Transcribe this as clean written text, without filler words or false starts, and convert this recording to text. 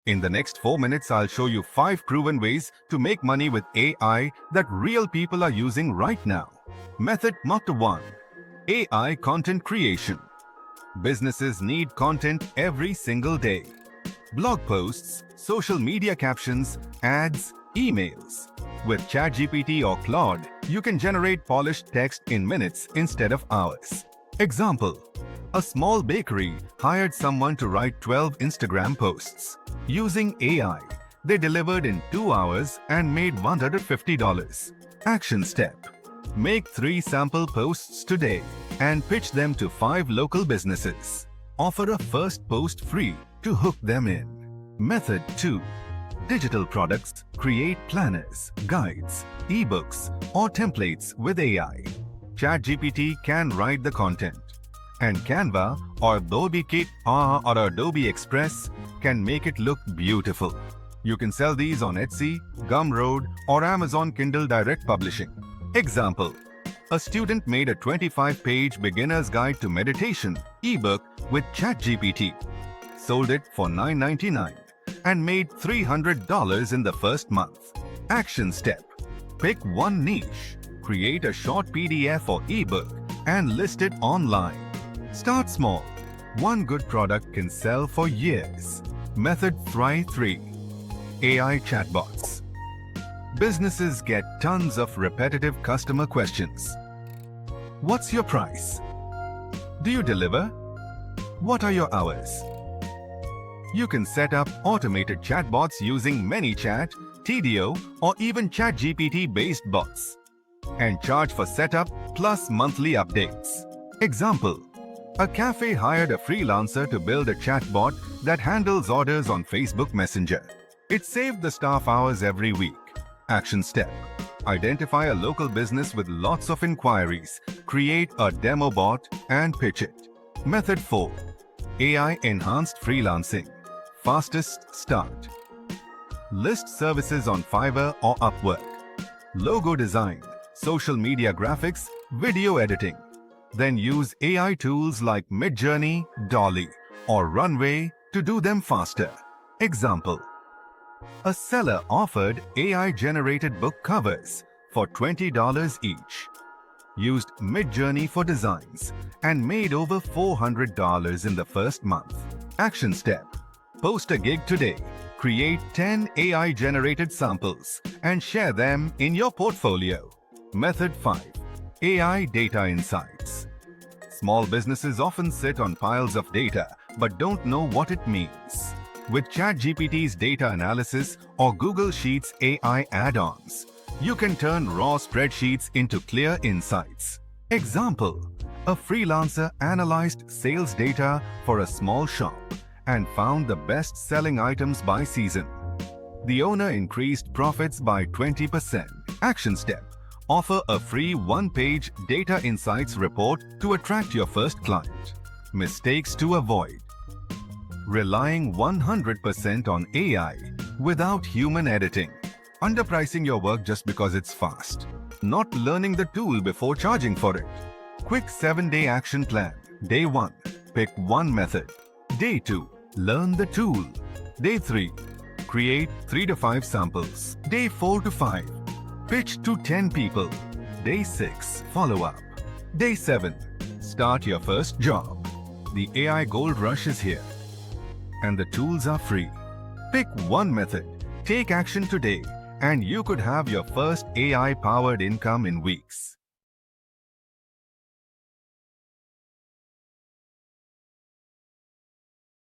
In the next 4 minutes, I'll show you 5 proven ways to make money with AI that real people are using right now. Method number 1. AI content creation. Businesses need content every single day. Blog posts, social media captions, ads, emails. With ChatGPT or Claude, you can generate polished text in minutes instead of hours. Example: a small bakery hired someone to write 12 Instagram posts. Using AI, they delivered in 2 hours and made $150. Action step: make 3 sample posts today and pitch them to 5 local businesses. Offer a first post free to hook them in. Method 2. Digital products. Create planners, guides, ebooks, or templates with AI. ChatGPT can write the content, and Canva or Adobe Express can make it look beautiful. You can sell these on Etsy, Gumroad, or Amazon Kindle Direct Publishing. Example: a student made a 25-page beginner's guide to meditation ebook with ChatGPT, sold it for $9.99, and made $300 in the first month. Action step: pick one niche, create a short PDF or ebook, and list it online. Start small. One good product can sell for years. Method 3. AI chatbots. Businesses get tons of repetitive customer questions. What's your price? Do you deliver? What are your hours? You can set up automated chatbots using ManyChat, TDO, or even ChatGPT-based bots, and charge for setup plus monthly updates. Example: a cafe hired a freelancer to build a chatbot that handles orders on Facebook Messenger. It saved the staff hours every week. Action step: identify a local business with lots of inquiries, create a demo bot, and pitch it. Method 4. AI-enhanced freelancing. Fastest start. List services on Fiverr or Upwork. Logo design, social media graphics, video editing. Then use AI tools like Midjourney, Dolly, or Runway to do them faster. Example: a seller offered AI-generated book covers for $20 each. Used Midjourney for designs and made over $400 in the first month. Action step: post a gig today. Create 10 AI-generated samples and share them in your portfolio. Method 5. AI data insights. Small businesses often sit on piles of data but don't know what it means. With ChatGPT's data analysis or Google Sheets AI add-ons, you can turn raw spreadsheets into clear insights. Example: a freelancer analyzed sales data for a small shop and found the best-selling items by season. The owner increased profits by 20%. Action step: offer a free 1-page data insights report to attract your first client. Mistakes to avoid: relying 100% on AI without human editing. Underpricing your work just because it's fast. Not learning the tool before charging for it. Quick 7-day action plan. Day 1. Pick one method. Day 2. Learn the tool. Day 3. Create 3 to 5 samples. Day 4 to 5. Pitch to 10 people. Day 6. Follow up. Day 7. Start your first job. The AI gold rush is here, and the tools are free. Pick one method, take action today, and you could have your first AI-powered income in weeks.